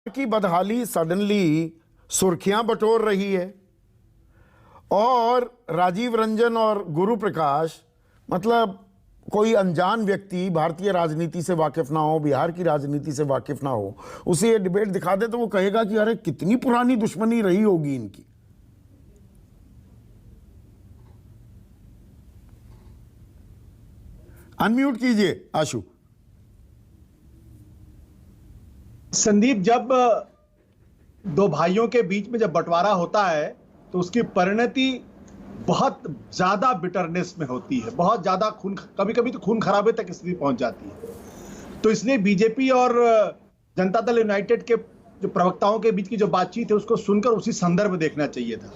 की बदहाली सडनली सुर्खियां बटोर रही है और राजीव रंजन और गुरु प्रकाश, मतलब कोई अनजान व्यक्ति भारतीय राजनीति से वाकिफ ना हो, बिहार की राजनीति से वाकिफ ना हो, उसे ये डिबेट दिखा दे तो वो कहेगा कि अरे कितनी पुरानी दुश्मनी रही होगी इनकी। अनम्यूट कीजिए आशु। संदीप, जब दो भाइयों के बीच में जब बंटवारा होता है तो उसकी परिणति बहुत ज्यादा बिटरनेस में होती है, बहुत ज्यादा खून, कभी कभी तो खून खराबे तक स्थिति पहुंच जाती है। तो इसलिए बीजेपी और जनता दल यूनाइटेड के जो प्रवक्ताओं के बीच की जो बातचीत है उसको सुनकर उसी संदर्भ में देखना चाहिए था।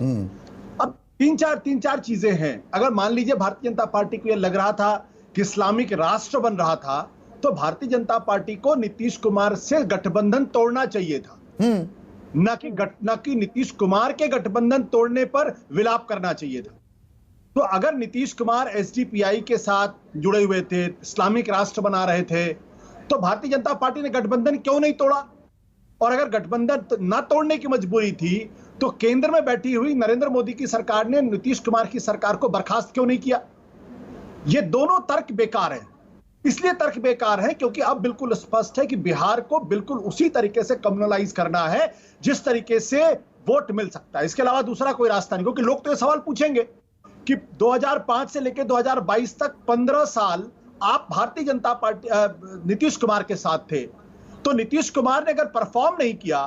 अब तीन चार चीजें हैं। अगर मान लीजिए भारतीय जनता पार्टी को यह लग रहा था कि इस्लामिक राष्ट्र बन रहा था तो भारतीय जनता पार्टी को नीतीश कुमार से गठबंधन तोड़ना चाहिए था, न कि नीतीश कुमार के गठबंधन तोड़ने पर विलाप करना चाहिए था। तो अगर नीतीश कुमार एसडीपीआई के साथ जुड़े हुए थे, इस्लामिक राष्ट्र बना रहे थे, तो भारतीय जनता पार्टी ने गठबंधन क्यों नहीं तोड़ा? और अगर गठबंधन न तोड़ने की मजबूरी थी तो केंद्र में बैठी हुई नरेंद्र मोदी की सरकार ने नीतीश कुमार की सरकार को बर्खास्त क्यों नहीं किया? ये दोनों तर्क बेकार हैं। इसलिए तर्क बेकार है क्योंकि अब बिल्कुल स्पष्ट है कि बिहार को बिल्कुल उसी तरीके से कम्युनलाइज करना है जिस तरीके से वोट मिल सकता है। इसके अलावा दूसरा कोई रास्ता नहीं, क्योंकि लोग तो ये सवाल पूछेंगे कि 2005 से लेकर 2022 तक 15 साल आप भारतीय जनता पार्टी नीतीश कुमार के साथ थे, तो नीतीश कुमार ने अगर परफॉर्म नहीं किया,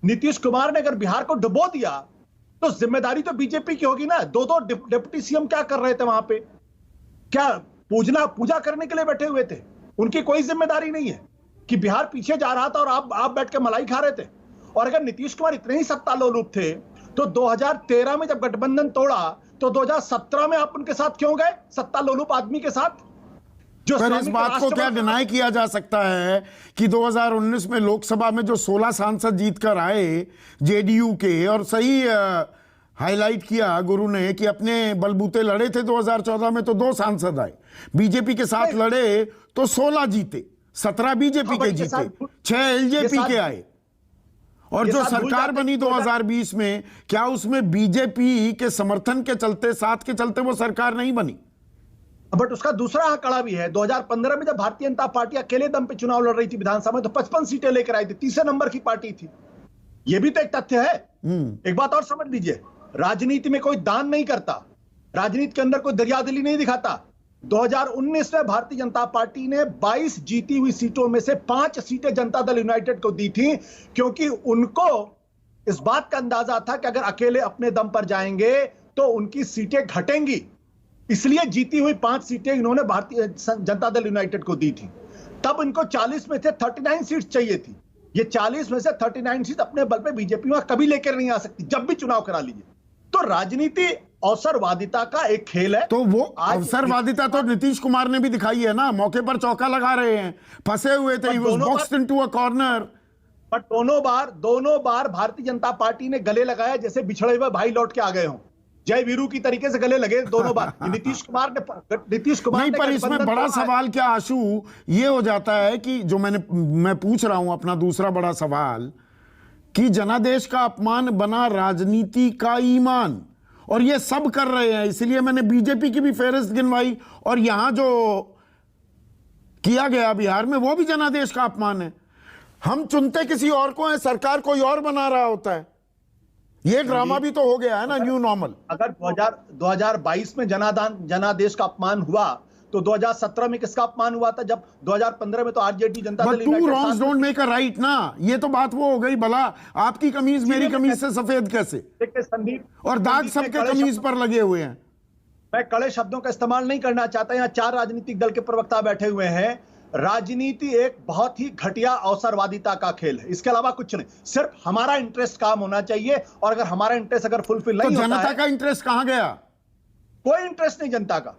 नीतीश कुमार ने अगर बिहार को डुबो दिया, तो जिम्मेदारी तो बीजेपी की होगी ना। दो डिप्टी सीएम क्या कर रहे थे वहां पे? क्या पूजा करने के लिए बैठे हुए थे? उनकी कोई जिम्मेदारी नहीं है कि बिहार पीछे जा रहा था और आप बैठ के मलाई खा रहे थे। और अगर नीतीश कुमार इतने ही सत्ता लोलुप थे तो 2013 में जब गठबंधन तोड़ा तो 2017 में आप उनके साथ क्यों गए, सत्ता लोलुप आदमी के साथ? जो पर इस बात को क्या डिनाई किया जा सकता है कि 2019 में लोकसभा में जो 16 सांसद जीतकर आए जेडीयू के, और सही हाईलाइट किया गुरु ने कि अपने बलबूते लड़े थे 2014 में तो 2 सांसद आए, बीजेपी के साथ लड़े तो 16 जीते, 17 बीजेपी के जीते, 6 एलजेपी के आए। और जो सरकार बनी 2020 में, क्या उसमें बीजेपी के समर्थन के चलते, साथ के चलते वो सरकार नहीं बनी? बट उसका दूसरा आंकड़ा भी है। 2015 में जब भारतीय जनता पार्टी अकेले दम पे चुनाव लड़ रही थी विधानसभा में तो 55 सीटें लेकर आई थी, तीसरे नंबर की पार्टी थी। यह भी तो एक तथ्य है। एक बात और समझ लीजिए, राजनीति में कोई दान नहीं करता, राजनीति के अंदर कोई दरियादिली नहीं दिखाता। 2019 में भारतीय जनता पार्टी ने 22 जीती हुई सीटों में से 5 सीटें जनता दल यूनाइटेड को दी थी, क्योंकि उनको इस बात का अंदाजा था कि अगर अकेले अपने दम पर जाएंगे तो उनकी सीटें घटेंगी। इसलिए जीती हुई 5 सीटें इन्होंने भारतीय जनता दल यूनाइटेड को दी थी। तब इनको 40 में से 39 सीट चाहिए थी। ये 40 में से 39 सीट अपने बल पे बीजेपी वहां कभी लेकर नहीं आ सकती, जब भी चुनाव करा लीजिए। तो राजनीति अवसरवादिता का एक खेल है। तो वो अवसरवादिता तो नीतीश कुमार ने भी दिखाई है ना, मौके पर चौका लगा रहे हैं, फंसे हुए थे, he was boxed into a corner। पर दोनों बार भारतीय जनता पार्टी ने गले लगाया जैसे बिछड़े हुए भाई लौट के आ गए हों, जय वीरू की तरीके से गले लगे दोनों बार। नीतीश कुमार नहीं, पर इसमें बड़ा सवाल क्या आशु ये हो जाता है कि जो मैं पूछ रहा हूं अपना दूसरा बड़ा सवाल, कि जनादेश का अपमान बना राजनीति का ईमान, और ये सब कर रहे हैं। इसलिए मैंने बीजेपी की भी फेहरिस्त गिनवाई, और यहां जो किया गया बिहार में वो भी जनादेश का अपमान है। हम चुनते किसी और को हैं, सरकार कोई और बना रहा होता है। ये ड्रामा भी तो हो गया है ना, न्यू नॉर्मल। अगर 2022 में जनादेश का अपमान हुआ तो 2017 में किसका अपमान हुआ था? जब 2015 में तो RJD Janata Dal two wrongs don't make a right ना। ये तो बात वो हो गई, भला आपकी कमीज मेरी कमीज से सफेद कैसे? संदीप, और दाग सबके कमीज पर लगे हुए हैं। मैं कड़े शब्दों का इस्तेमाल नहीं करना चाहता। यहाँ 4 राजनीतिक दल के प्रवक्ता बैठे हुए हैं। राजनीति एक बहुत ही घटिया अवसरवादिता का खेल है, इसके अलावा कुछ नहीं। सिर्फ हमारा इंटरेस्ट काम होना चाहिए, और अगर हमारा इंटरेस्ट अगर फुलफिल नहीं होता है, जनता का इंटरेस्ट कहां गया? कोई इंटरेस्ट नहीं जनता का,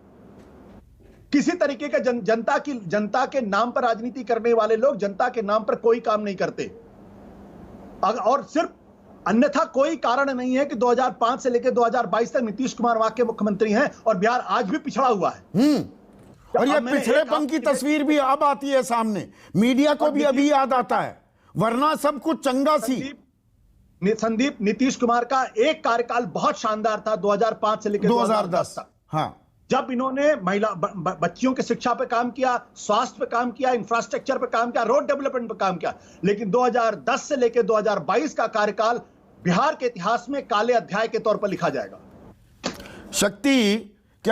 किसी तरीके का। जनता के नाम पर राजनीति करने वाले लोग जनता के नाम पर कोई काम नहीं करते। और सिर्फ अन्यथा कोई कारण नहीं है कि 2005 से लेकर 2022 तक नीतीश कुमार वहां के मुख्यमंत्री हैं और बिहार आज भी पिछड़ा हुआ है। और ये पिछड़ेपन की तस्वीर भी अब आती है सामने, मीडिया को भी अभी याद आता है। वरना सब कुछ चंगा सी। संदीप, नीतीश कुमार का एक कार्यकाल बहुत शानदार था 2005 से लेकर 2010 तक। हाँ, जब इन्होंने महिला बच्चियों की शिक्षा पे काम किया, स्वास्थ्य पे काम किया, इंफ्रास्ट्रक्चर पे काम किया, रोड डेवलपमेंट पे काम किया। लेकिन 2010 से लेकर 2022 का कार्यकाल बिहार के इतिहास में काले अध्याय के तौर पर लिखा जाएगा। शक्ति,